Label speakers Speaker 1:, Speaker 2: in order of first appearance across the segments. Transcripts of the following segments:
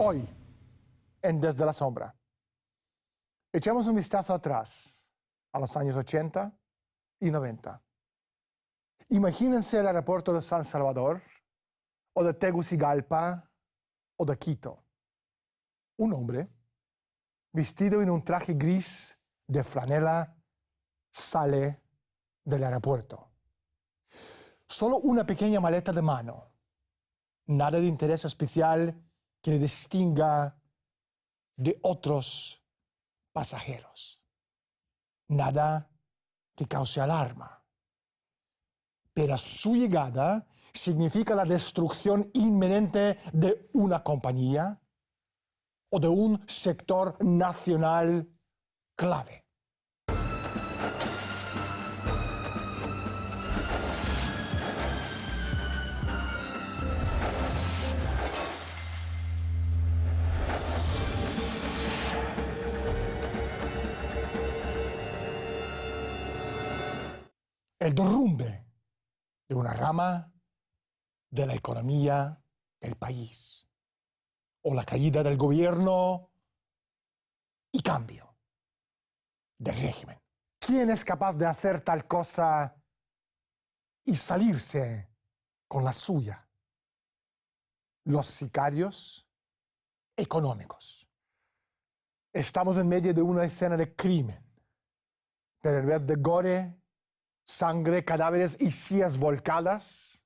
Speaker 1: Hoy, en Desde la Sombra, echemos un vistazo atrás a los años 80 y 90. Imagínense el aeropuerto de San Salvador, o de Tegucigalpa, o de Quito. Un hombre, vestido en un traje gris de franela, sale del aeropuerto. Solo una pequeña maleta de mano. Nada de interés especial que le distinga de otros pasajeros. Nada que cause alarma. Pero su llegada significa la destrucción inminente de una compañía o de un sector nacional clave. El derrumbe de una rama de la economía del país, o la caída del gobierno y cambio de régimen. ¿Quién es capaz de hacer tal cosa y salirse con la suya? Los sicarios económicos. Estamos en medio de una escena de crimen, pero en vez de gore, sangre, cadáveres y sillas volcadas,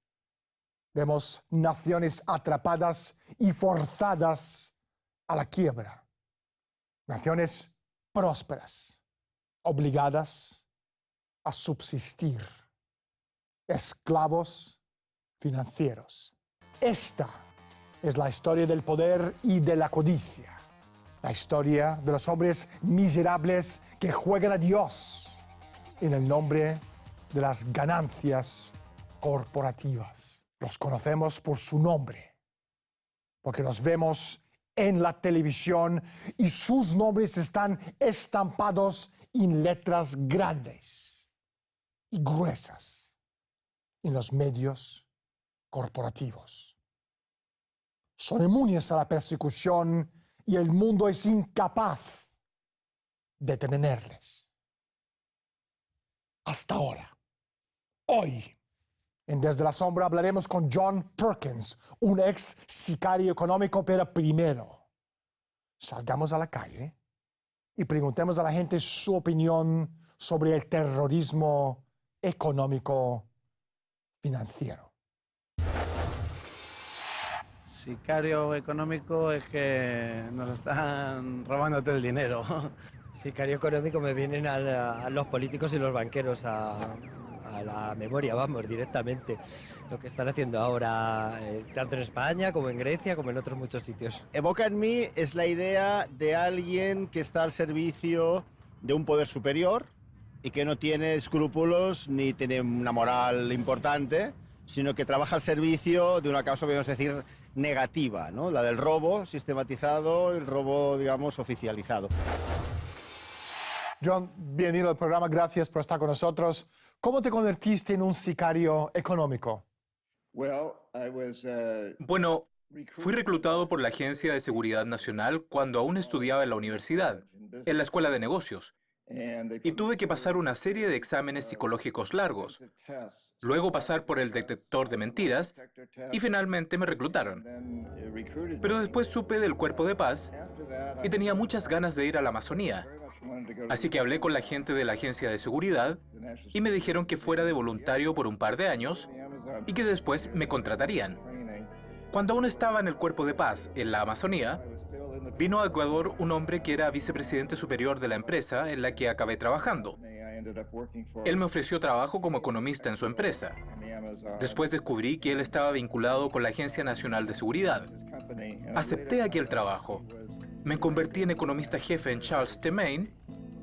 Speaker 1: vemos naciones atrapadas y forzadas a la quiebra. Naciones prósperas, obligadas a subsistir. Esclavos financieros. Esta es la historia del poder y de la codicia. La historia de los hombres miserables que juegan a Dios en el nombre de las ganancias corporativas. Los conocemos por su nombre, porque los vemos en la televisión y sus nombres están estampados en letras grandes y gruesas en los medios corporativos. Son inmunes a la persecución y el mundo es incapaz de detenerles. Hasta ahora. Hoy, en Desde la Sombra, hablaremos con John Perkins, un ex sicario económico, pero primero, salgamos a la calle y preguntemos a la gente su opinión sobre el terrorismo económico financiero.
Speaker 2: Sicario económico es que nos están robando todo el dinero.
Speaker 3: Sicario económico me vienen a los políticos y los banqueros a la memoria, vamos, directamente. Lo que están haciendo ahora, tanto en España como en Grecia, como en otros muchos sitios.
Speaker 4: Evoca en mí es la idea de alguien que está al servicio de un poder superior y que no tiene escrúpulos ni tiene una moral importante, sino que trabaja al servicio de una causa, podemos decir, negativa, ¿no? La del robo sistematizado, el robo, digamos, oficializado.
Speaker 1: John, bienvenido al programa, gracias por estar con nosotros. ¿Cómo te convertiste en un sicario económico?
Speaker 5: Bueno, fui reclutado por la Agencia de Seguridad Nacional cuando aún estudiaba en la universidad, en la Escuela de Negocios, y tuve que pasar una serie de exámenes psicológicos largos, luego pasar por el detector de mentiras y finalmente me reclutaron. Pero después supe del Cuerpo de Paz y tenía muchas ganas de ir a la Amazonía, así que hablé con la gente de la Agencia de Seguridad y me dijeron que fuera de voluntario por un par de años y que después me contratarían. Cuando aún estaba en el Cuerpo de Paz, en la Amazonía, vino a Ecuador un hombre que era vicepresidente superior de la empresa en la que acabé trabajando. Él me ofreció trabajo como economista en su empresa. Después descubrí que él estaba vinculado con la Agencia Nacional de Seguridad. Acepté aquel trabajo. Me convertí en economista jefe en Charles T. Main,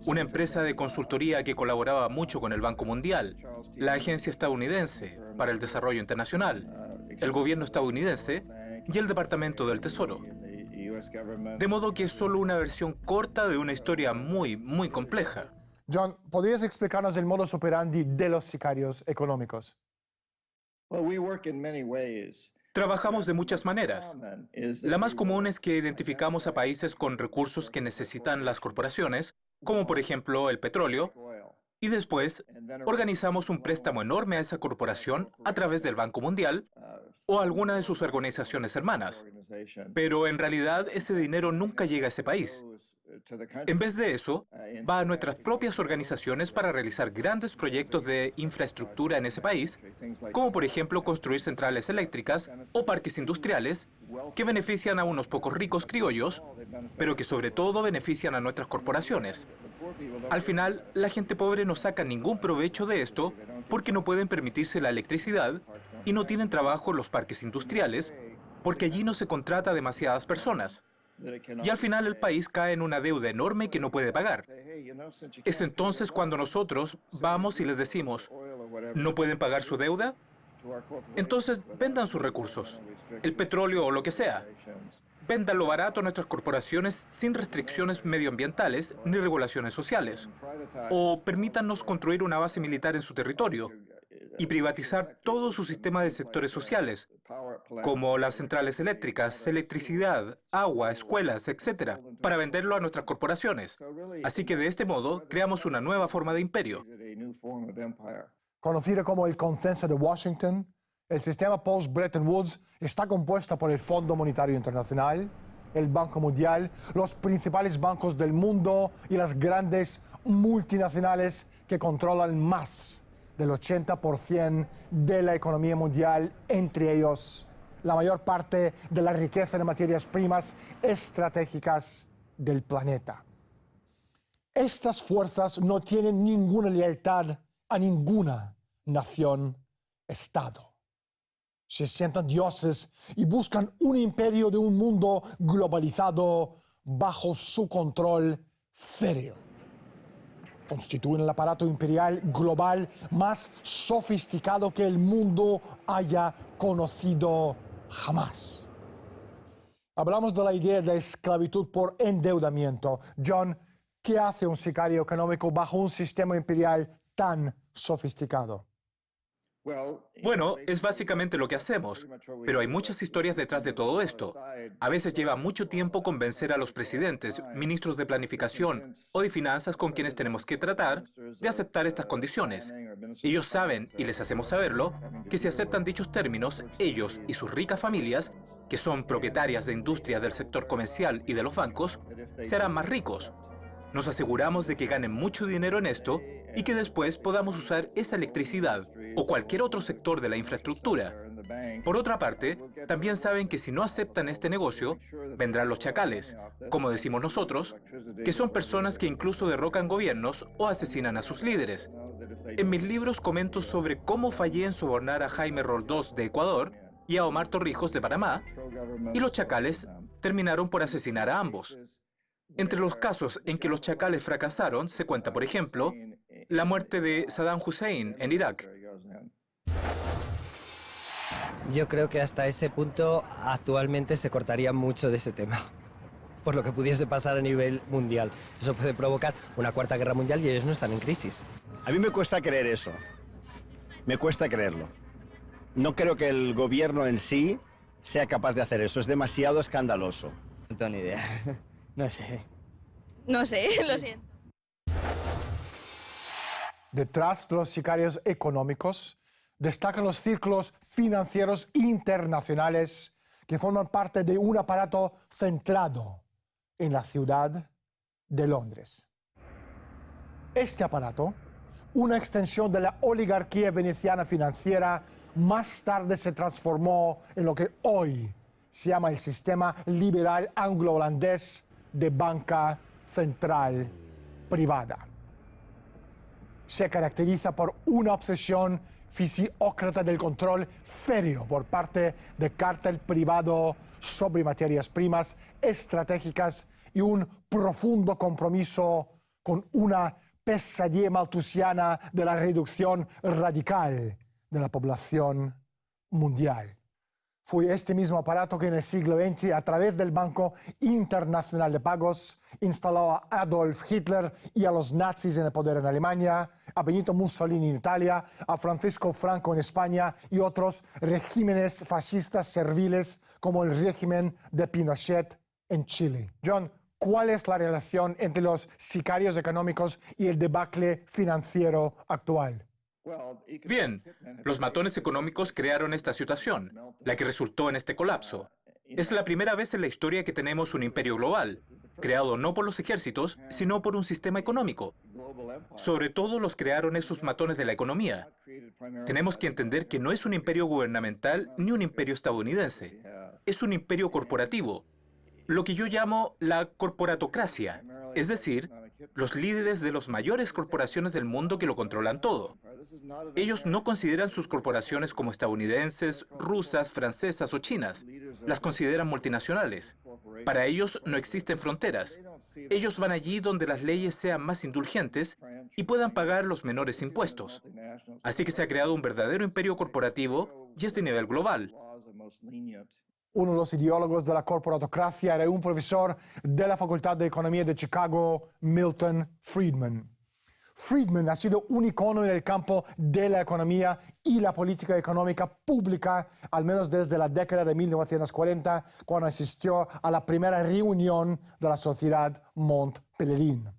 Speaker 5: una empresa de consultoría que colaboraba mucho con el Banco Mundial, la Agencia Estadounidense para el Desarrollo Internacional, el gobierno estadounidense y el Departamento del Tesoro. De modo que es solo una versión corta de una historia muy, muy compleja.
Speaker 1: John, ¿podrías explicarnos el modus operandi de los sicarios económicos?
Speaker 5: Trabajamos de muchas maneras. La más común es que identificamos a países con recursos que necesitan las corporaciones, como por ejemplo el petróleo, y después organizamos un préstamo enorme a esa corporación a través del Banco Mundial o alguna de sus organizaciones hermanas. Pero en realidad ese dinero nunca llega a ese país. En vez de eso, va a nuestras propias organizaciones para realizar grandes proyectos de infraestructura en ese país, como por ejemplo construir centrales eléctricas o parques industriales que benefician a unos pocos ricos criollos, pero que sobre todo benefician a nuestras corporaciones. Al final, la gente pobre no saca ningún provecho de esto porque no pueden permitirse la electricidad y no tienen trabajo en los parques industriales porque allí no se contrata a demasiadas personas. Y al final el país cae en una deuda enorme que no puede pagar. Es entonces cuando nosotros vamos y les decimos, ¿no pueden pagar su deuda? Entonces vendan sus recursos, el petróleo o lo que sea. Véndanlo barato a nuestras corporaciones sin restricciones medioambientales ni regulaciones sociales. O permítannos construir una base militar en su territorio y privatizar todo su sistema de sectores sociales, como las centrales eléctricas, electricidad, agua, escuelas, etc., para venderlo a nuestras corporaciones. Así que de este modo creamos una nueva forma de imperio.
Speaker 1: Conocido como el Consenso de Washington, el sistema post-Bretton Woods está compuesto por el Fondo Monetario Internacional, el Banco Mundial, los principales bancos del mundo y las grandes multinacionales que controlan más del 80% de la economía mundial, entre ellos la mayor parte de la riqueza de materias primas estratégicas del planeta. Estas fuerzas no tienen ninguna lealtad a ninguna nación-estado. Se sientan dioses y buscan un imperio de un mundo globalizado bajo su control férreo. Constituyen el aparato imperial global más sofisticado que el mundo haya conocido jamás. Hablamos de la idea de esclavitud por endeudamiento. John, ¿qué hace un sicario económico bajo un sistema imperial tan sofisticado?
Speaker 5: Bueno, es básicamente lo que hacemos, pero hay muchas historias detrás de todo esto. A veces lleva mucho tiempo convencer a los presidentes, ministros de planificación o de finanzas con quienes tenemos que tratar de aceptar estas condiciones. Ellos saben, y les hacemos saberlo, que si aceptan dichos términos, ellos y sus ricas familias, que son propietarias de industrias del sector comercial y de los bancos, serán más ricos. Nos aseguramos de que ganen mucho dinero en esto y que después podamos usar esa electricidad o cualquier otro sector de la infraestructura. Por otra parte, también saben que si no aceptan este negocio, vendrán los chacales, como decimos nosotros, que son personas que incluso derrocan gobiernos o asesinan a sus líderes. En mis libros comento sobre cómo fallé en sobornar a Jaime Roldós de Ecuador y a Omar Torrijos de Panamá, y los chacales terminaron por asesinar a ambos. Entre los casos en que los chacales fracasaron se cuenta, por ejemplo, la muerte de Saddam Hussein en Irak.
Speaker 3: Yo creo que hasta ese punto actualmente se cortaría mucho de ese tema, por lo que pudiese pasar a nivel mundial. Eso puede provocar una cuarta guerra mundial y ellos no están en crisis.
Speaker 4: A mí me cuesta creer eso. Me cuesta creerlo. No creo que el gobierno en sí sea capaz de hacer eso. Es demasiado escandaloso.
Speaker 6: No tengo ni idea. No sé.
Speaker 7: No sé, lo siento.
Speaker 1: Detrás de los sicarios económicos destacan los círculos financieros internacionales que forman parte de un aparato centrado en la ciudad de Londres. Este aparato, una extensión de la oligarquía veneciana financiera, más tarde se transformó en lo que hoy se llama el sistema liberal anglo-holandés de banca central privada. Se caracteriza por una obsesión fisiócrata del control férreo por parte del cártel privado sobre materias primas estratégicas y un profundo compromiso con una pesadilla malthusiana de la reducción radical de la población mundial. Fue este mismo aparato que en el siglo XX, a través del Banco Internacional de Pagos, instaló a Adolf Hitler y a los nazis en el poder en Alemania, a Benito Mussolini en Italia, a Francisco Franco en España y otros regímenes fascistas serviles como el régimen de Pinochet en Chile. John, ¿cuál es la relación entre los sicarios económicos y el debacle financiero actual?
Speaker 5: Bien, los matones económicos crearon esta situación, la que resultó en este colapso. Es la primera vez en la historia que tenemos un imperio global, creado no por los ejércitos, sino por un sistema económico. Sobre todo los crearon esos matones de la economía. Tenemos que entender que no es un imperio gubernamental ni un imperio estadounidense. Es un imperio corporativo, lo que yo llamo la corporatocracia, es decir, los líderes de las mayores corporaciones del mundo que lo controlan todo. Ellos no consideran sus corporaciones como estadounidenses, rusas, francesas o chinas. Las consideran multinacionales. Para ellos no existen fronteras. Ellos van allí donde las leyes sean más indulgentes y puedan pagar los menores impuestos. Así que se ha creado un verdadero imperio corporativo y es de nivel global.
Speaker 1: Uno de los ideólogos de la corporatocracia era un profesor de la Facultad de Economía de Chicago, Milton Friedman. Friedman ha sido un icono en el campo de la economía y la política económica pública, al menos desde la década de 1940, cuando asistió a la primera reunión de la Sociedad Mont Pelerin.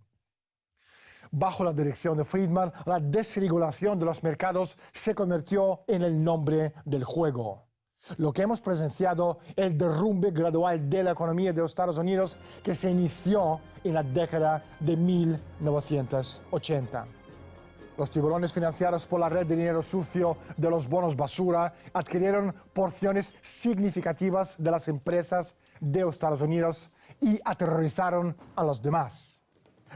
Speaker 1: Bajo la dirección de Friedman, la desregulación de los mercados se convirtió en el nombre del juego. Lo que hemos presenciado, el derrumbe gradual de la economía de los Estados Unidos que se inició en la década de 1980. Los tiburones financiados por la red de dinero sucio de los bonos basura adquirieron porciones significativas de las empresas de los Estados Unidos y aterrorizaron a los demás.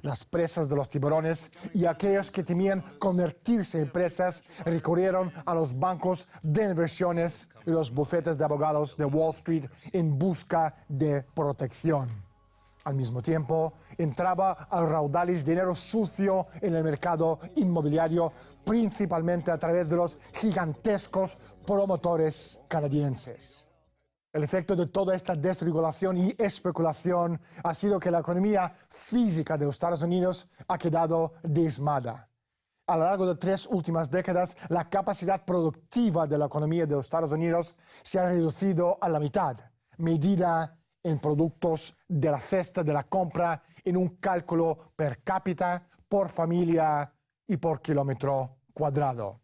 Speaker 1: Las presas de los tiburones y aquellos que temían convertirse en presas recurrieron a los bancos de inversiones y los bufetes de abogados de Wall Street en busca de protección. Al mismo tiempo, entraba al raudales dinero sucio en el mercado inmobiliario, principalmente a través de los gigantescos promotores canadienses. El efecto de toda esta desregulación y especulación ha sido que la economía física de los Estados Unidos ha quedado diezmada. A lo largo de 3 últimas décadas, la capacidad productiva de la economía de los Estados Unidos se ha reducido a la mitad, medida en productos de la cesta de la compra en un cálculo per cápita, por familia y por kilómetro cuadrado.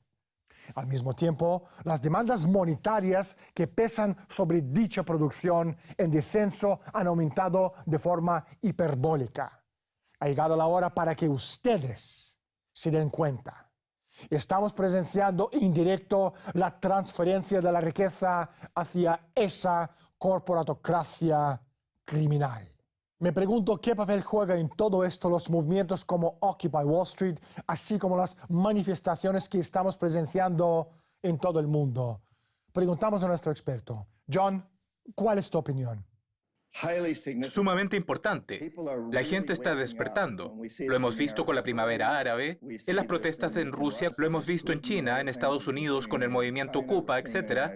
Speaker 1: Al mismo tiempo, las demandas monetarias que pesan sobre dicha producción en descenso han aumentado de forma hiperbólica. Ha llegado la hora para que ustedes se den cuenta. Estamos presenciando en directo la transferencia de la riqueza hacia esa corporatocracia criminal. Me pregunto qué papel juega en todo esto los movimientos como Occupy Wall Street, así como las manifestaciones que estamos presenciando en todo el mundo. Preguntamos a nuestro experto. John, ¿cuál es tu opinión?
Speaker 5: Sumamente importante. La gente está despertando. Lo hemos visto con la primavera árabe, en las protestas en Rusia, lo hemos visto en China, en Estados Unidos con el movimiento Ocupa, etc.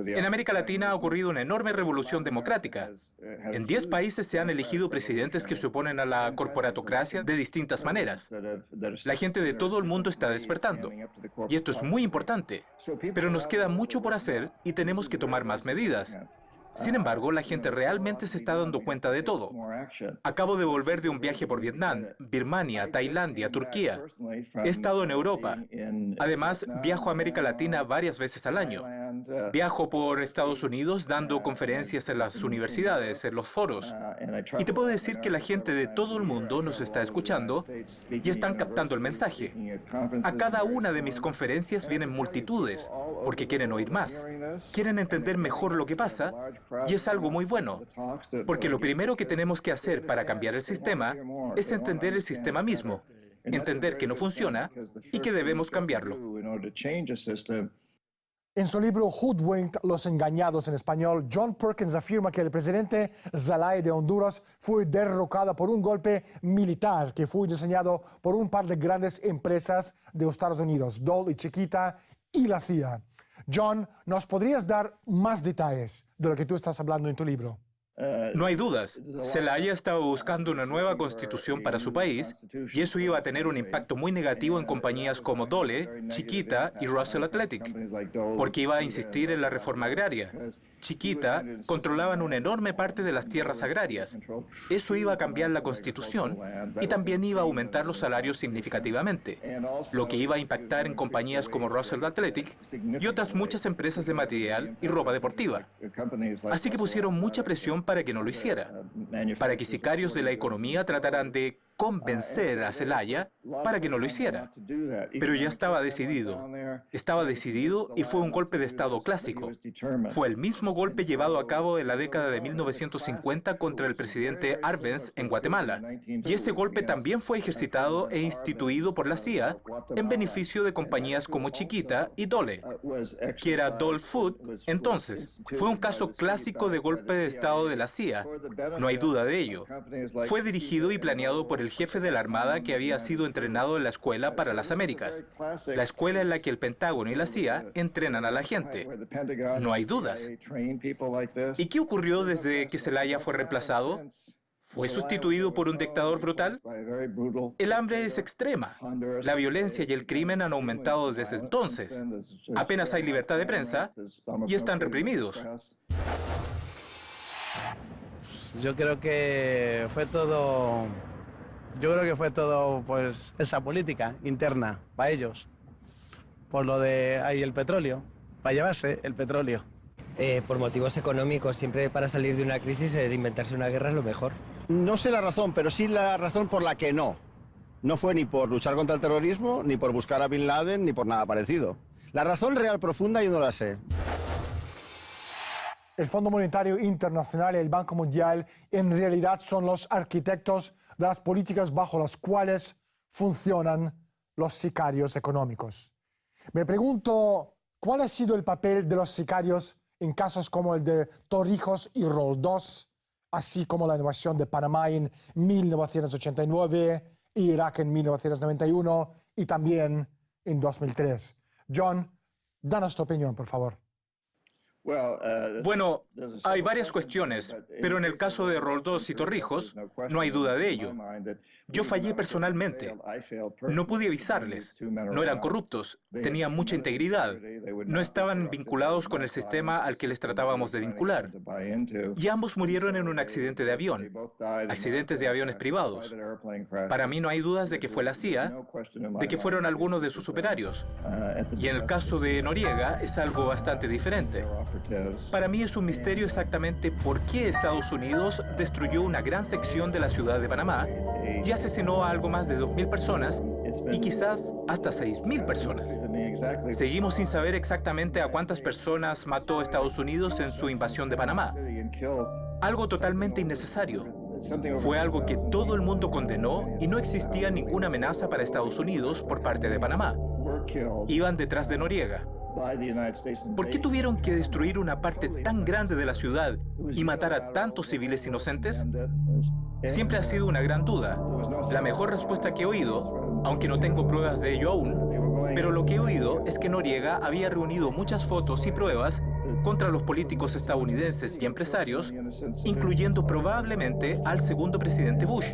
Speaker 5: En América Latina ha ocurrido una enorme revolución democrática. En 10 países se han elegido presidentes que se oponen a la corporatocracia de distintas maneras. La gente de todo el mundo está despertando. Y esto es muy importante. Pero nos queda mucho por hacer y tenemos que tomar más medidas. Sin embargo, la gente realmente se está dando cuenta de todo. Acabo de volver de un viaje por Vietnam, Birmania, Tailandia, Turquía. He estado en Europa. Además, viajo a América Latina varias veces al año. Viajo por Estados Unidos dando conferencias en las universidades, en los foros. Y te puedo decir que la gente de todo el mundo nos está escuchando y están captando el mensaje. A cada una de mis conferencias vienen multitudes porque quieren oír más. Quieren entender mejor lo que pasa. Y es algo muy bueno, porque lo primero que tenemos que hacer para cambiar el sistema es entender el sistema mismo, entender que no funciona y que debemos cambiarlo.
Speaker 1: En su libro Hoodwinked, Los Engañados en español, John Perkins afirma que el presidente Zelaya de Honduras fue derrocado por un golpe militar que fue diseñado por un par de grandes empresas de los Estados Unidos, Dole y Chiquita, y la CIA. John, ¿nos podrías dar más detalles de lo que tú estás hablando en tu libro?
Speaker 5: No hay dudas. Zelaya estaba buscando una nueva constitución para su país y eso iba a tener un impacto muy negativo en compañías como Dole, Chiquita y Russell Athletic, porque iba a insistir en la reforma agraria. Chiquita controlaban una enorme parte de las tierras agrarias. Eso iba a cambiar la constitución y también iba a aumentar los salarios significativamente, lo que iba a impactar en compañías como Russell Athletic y otras muchas empresas de material y ropa deportiva. Así que pusieron mucha presión para que no lo hiciera, para que sicarios de la economía trataran de convencer a Zelaya para que no lo hiciera. Pero ya estaba decidido. Estaba decidido y fue un golpe de Estado clásico. Fue el mismo golpe llevado a cabo en la década de 1950 contra el presidente Arbenz en Guatemala. Y ese golpe también fue ejercitado e instituido por la CIA en beneficio de compañías como Chiquita y Dole, que era Dole Food. Entonces, fue un caso clásico de golpe de Estado de la CIA. No hay duda de ello. Fue dirigido y planeado por el jefe de la Armada que había sido entrenado en la Escuela para las Américas, la escuela en la que el Pentágono y la CIA entrenan a la gente. No hay dudas. ¿Y qué ocurrió desde que Zelaya fue reemplazado? ¿Fue sustituido por un dictador brutal? El hambre es extrema. La violencia y el crimen han aumentado desde entonces. Apenas hay libertad de prensa y están reprimidos.
Speaker 2: Yo creo que fue todo pues esa política interna para ellos, por lo de ahí el petróleo, para llevarse el petróleo.
Speaker 3: Por motivos económicos, siempre para salir de una crisis, inventarse una guerra es lo mejor.
Speaker 4: No sé la razón, pero sí la razón por la que no. No fue ni por luchar contra el terrorismo, ni por buscar a Bin Laden, ni por nada parecido. La razón real profunda yo no la sé.
Speaker 1: El Fondo Monetario Internacional y el Banco Mundial en realidad son los arquitectos de las políticas bajo las cuales funcionan los sicarios económicos. Me pregunto, ¿cuál ha sido el papel de los sicarios en casos como el de Torrijos y Roldós, así como la invasión de Panamá en 1989, Irak en 1991 y también en 2003? John, danos tu opinión, por favor.
Speaker 5: Bueno, hay varias cuestiones, pero en el caso de Roldós y Torrijos, no hay duda de ello. Yo fallé personalmente. No pude avisarles. No eran corruptos, tenían mucha integridad. No estaban vinculados con el sistema al que les tratábamos de vincular. Y ambos murieron en un accidente de avión, accidentes de aviones privados. Para mí no hay dudas de que fue la CIA, de que fueron algunos de sus operarios. Y en el caso de Noriega es algo bastante diferente. Para mí es un misterio exactamente por qué Estados Unidos destruyó una gran sección de la ciudad de Panamá y asesinó a algo más de 2.000 personas y quizás hasta 6.000 personas. Seguimos sin saber exactamente a cuántas personas mató Estados Unidos en su invasión de Panamá. Algo totalmente innecesario. Fue algo que todo el mundo condenó y no existía ninguna amenaza para Estados Unidos por parte de Panamá. Iban detrás de Noriega. ¿Por qué tuvieron que destruir una parte tan grande de la ciudad y matar a tantos civiles inocentes? Siempre ha sido una gran duda. La mejor respuesta que he oído, aunque no tengo pruebas de ello aún, pero lo que he oído es que Noriega había reunido muchas fotos y pruebas contra los políticos estadounidenses y empresarios, incluyendo probablemente al segundo presidente Bush.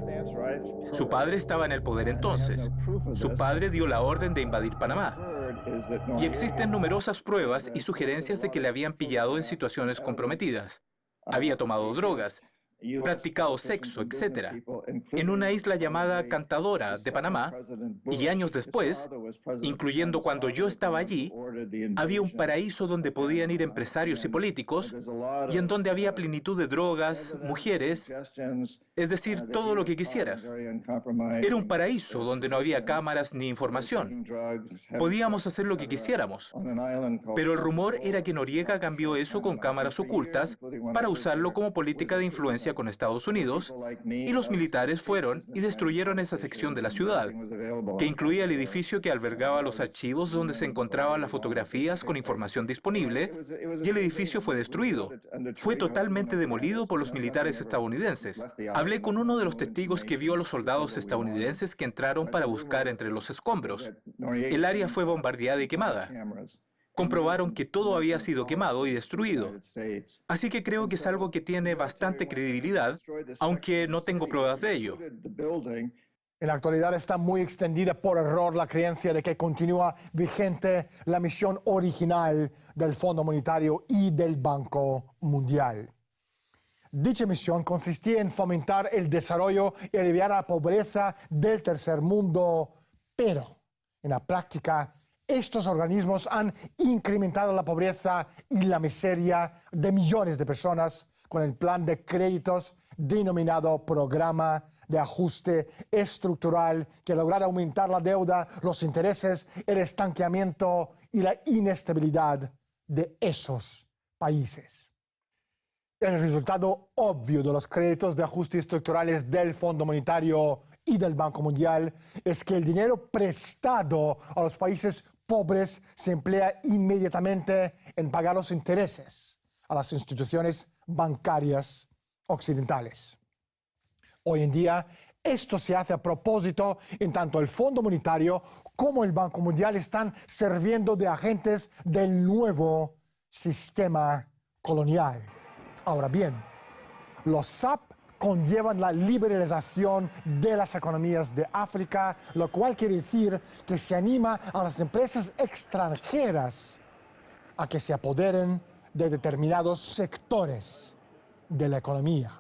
Speaker 5: Su padre estaba en el poder entonces. Su padre dio la orden de invadir Panamá. Y existen numerosas pruebas y sugerencias de que le habían pillado en situaciones comprometidas. Había tomado drogas, practicado sexo, etc., en una isla llamada Cantadora de Panamá, y años después, incluyendo cuando yo estaba allí, había un paraíso donde podían ir empresarios y políticos, y en donde había plenitud de drogas, mujeres, es decir, todo lo que quisieras. Era un paraíso donde no había cámaras ni información. Podíamos hacer lo que quisiéramos. Pero el rumor era que Noriega cambió eso con cámaras ocultas para usarlo como política de influencia con Estados Unidos, y los militares fueron y destruyeron esa sección de la ciudad, que incluía el edificio que albergaba los archivos donde se encontraban las fotografías con información disponible, y el edificio fue destruido. Fue totalmente demolido por los militares estadounidenses. Hablé con uno de los testigos que vio a los soldados estadounidenses que entraron para buscar entre los escombros. El área fue bombardeada y quemada. Comprobaron que todo había sido quemado y destruido. Así que creo que es algo que tiene bastante credibilidad, aunque no tengo pruebas de ello.
Speaker 1: En la actualidad está muy extendida por error la creencia de que continúa vigente la misión original del Fondo Monetario y del Banco Mundial. Dicha misión consistía en fomentar el desarrollo y aliviar la pobreza del tercer mundo, pero en la práctica estos organismos han incrementado la pobreza y la miseria de millones de personas con el plan de créditos denominado Programa de Ajuste Estructural, que logra aumentar la deuda, los intereses, el estancamiento y la inestabilidad de esos países. El resultado obvio de los créditos de ajuste estructurales del Fondo Monetario y del Banco Mundial es que el dinero prestado a los países pobres se emplea inmediatamente en pagar los intereses a las instituciones bancarias occidentales. Hoy en día, esto se hace a propósito, en tanto el Fondo Monetario como el Banco Mundial están sirviendo de agentes del nuevo sistema colonial. Ahora bien, los SAP conllevan la liberalización de las economías de África, lo cual quiere decir que se anima a las empresas extranjeras a que se apoderen de determinados sectores de la economía.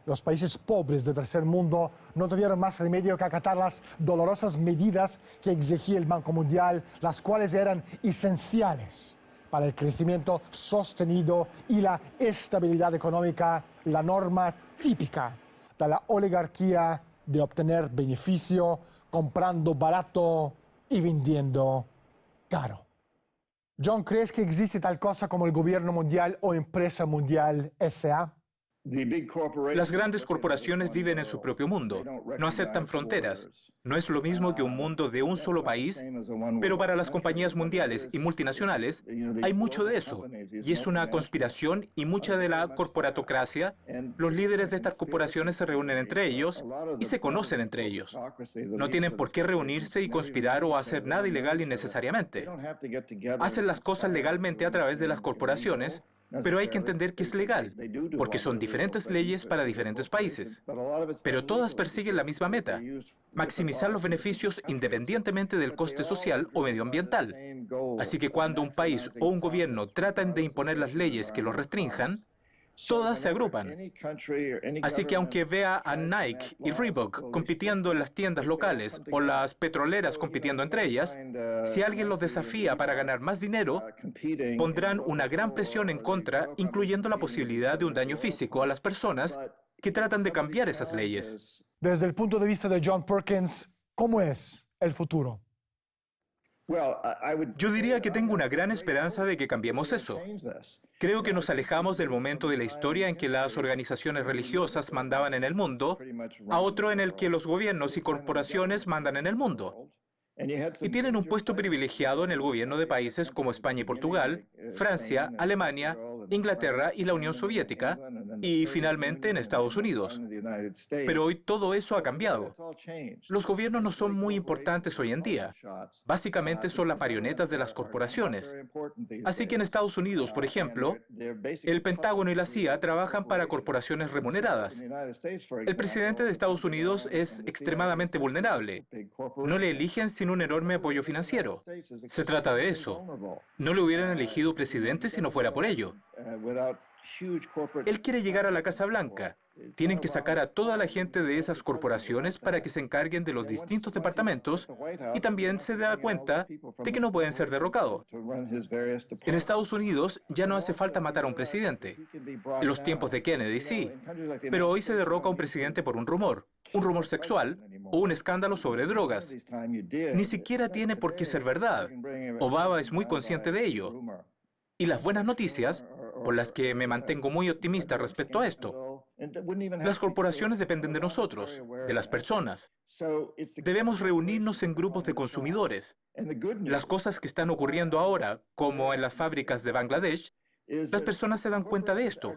Speaker 1: Los países pobres del tercer mundo no tuvieron más remedio que acatar las dolorosas medidas que exigía el Banco Mundial, las cuales eran esenciales para el crecimiento sostenido y la estabilidad económica, la norma típica de la oligarquía de obtener beneficio comprando barato y vendiendo caro. John, ¿crees que existe tal cosa como el gobierno mundial o empresa mundial S.A.?
Speaker 5: Las grandes corporaciones viven en su propio mundo, no aceptan fronteras. No es lo mismo que un mundo de un solo país, pero para las compañías mundiales y multinacionales hay mucho de eso. Y es una conspiración y mucha de la corporatocracia. Los líderes de estas corporaciones se reúnen entre ellos y se conocen entre ellos. No tienen por qué reunirse y conspirar o hacer nada ilegal innecesariamente. Hacen las cosas legalmente a través de las corporaciones, pero hay que entender que es legal, porque son diferentes leyes para diferentes países. Pero todas persiguen la misma meta: maximizar los beneficios independientemente del coste social o medioambiental. Así que cuando un país o un gobierno tratan de imponer las leyes que los restrinjan, todas se agrupan. Así que aunque vea a Nike y Reebok compitiendo en las tiendas locales o las petroleras compitiendo entre ellas, si alguien los desafía para ganar más dinero, pondrán una gran presión en contra, incluyendo la posibilidad de un daño físico a las personas que tratan de cambiar esas leyes.
Speaker 1: Desde el punto de vista de John Perkins, ¿cómo es el futuro?
Speaker 5: Yo diría que tengo una gran esperanza de que cambiemos eso. Creo que nos alejamos del momento de la historia en que las organizaciones religiosas mandaban en el mundo a otro en el que los gobiernos y corporaciones mandan en el mundo. Y tienen un puesto privilegiado en el gobierno de países como España y Portugal, Francia, Alemania, Inglaterra y la Unión Soviética, y finalmente en Estados Unidos. Pero hoy todo eso ha cambiado. Los gobiernos no son muy importantes hoy en día. Básicamente son las marionetas de las corporaciones. Así que en Estados Unidos, por ejemplo, el Pentágono y la CIA trabajan para corporaciones remuneradas. El presidente de Estados Unidos es extremadamente vulnerable. No le eligen sin un enorme apoyo financiero. Se trata de eso. No le hubieran elegido presidente si no fuera por ello. Él quiere llegar a la Casa Blanca. Tienen que sacar a toda la gente de esas corporaciones para que se encarguen de los distintos departamentos, y también se da cuenta de que no pueden ser derrocados. En Estados Unidos ya no hace falta matar a un presidente. En los tiempos de Kennedy sí, pero hoy se derroca a un presidente por un rumor sexual o un escándalo sobre drogas. Ni siquiera tiene por qué ser verdad. Obama es muy consciente de ello. Y las buenas noticias, por las que me mantengo muy optimista respecto a esto: las corporaciones dependen de nosotros, de las personas. Debemos reunirnos en grupos de consumidores. Las cosas que están ocurriendo ahora, como en las fábricas de Bangladesh, Las personas se dan cuenta de esto.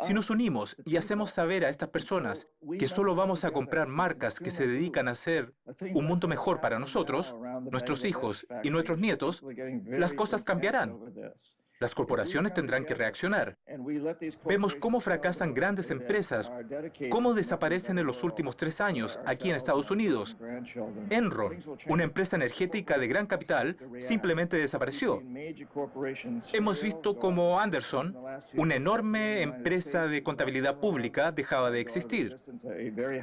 Speaker 5: Si nos unimos y hacemos saber a estas personas que solo vamos a comprar marcas que se dedican a hacer un mundo mejor para nosotros, nuestros hijos y nuestros nietos, las cosas cambiarán. Las corporaciones tendrán que reaccionar. Vemos cómo fracasan grandes empresas, cómo desaparecen en los últimos 3 años aquí en Estados Unidos. Enron, una empresa energética de gran capital, simplemente desapareció. Hemos visto cómo Anderson, una enorme empresa de contabilidad pública, dejaba de existir.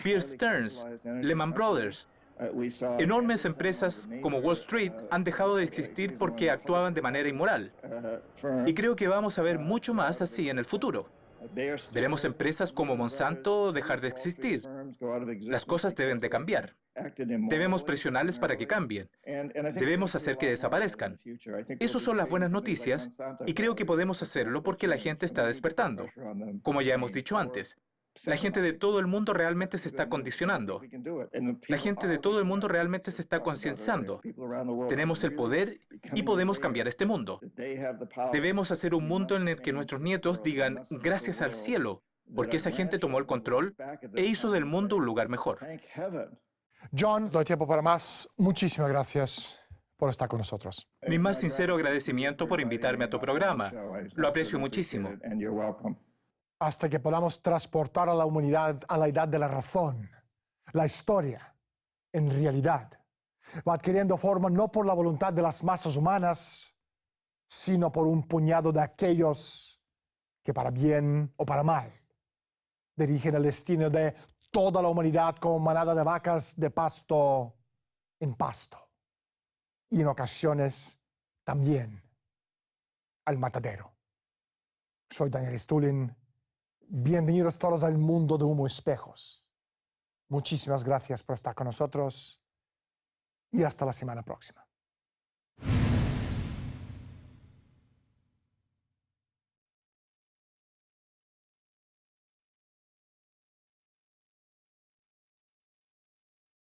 Speaker 5: Bear Stearns, Lehman Brothers, enormes empresas como Wall Street han dejado de existir porque actuaban de manera inmoral. Y creo que vamos a ver mucho más así en el futuro. Veremos empresas como Monsanto dejar de existir. Las cosas deben de cambiar. Debemos presionarles para que cambien. Debemos hacer que desaparezcan. Esas son las buenas noticias y creo que podemos hacerlo porque la gente está despertando. Como ya hemos dicho antes, la gente de todo el mundo realmente se está condicionando. La gente de todo el mundo realmente se está concienciando. Tenemos el poder y podemos cambiar este mundo. Debemos hacer un mundo en el que nuestros nietos digan gracias al cielo, porque esa gente tomó el control e hizo del mundo un lugar mejor.
Speaker 1: John, no hay tiempo para más. Muchísimas gracias por estar con nosotros.
Speaker 5: Mi más sincero agradecimiento por invitarme a tu programa. Lo aprecio muchísimo.
Speaker 1: Hasta que podamos transportar a la humanidad a la edad de la razón, la historia, en realidad, va adquiriendo forma no por la voluntad de las masas humanas, sino por un puñado de aquellos que para bien o para mal dirigen el destino de toda la humanidad como manada de vacas de pasto en pasto. Y en ocasiones también al matadero. Soy Daniel Stulin. Bienvenidos todos al mundo de Humo Espejos. Muchísimas gracias por estar con nosotros y hasta la semana próxima.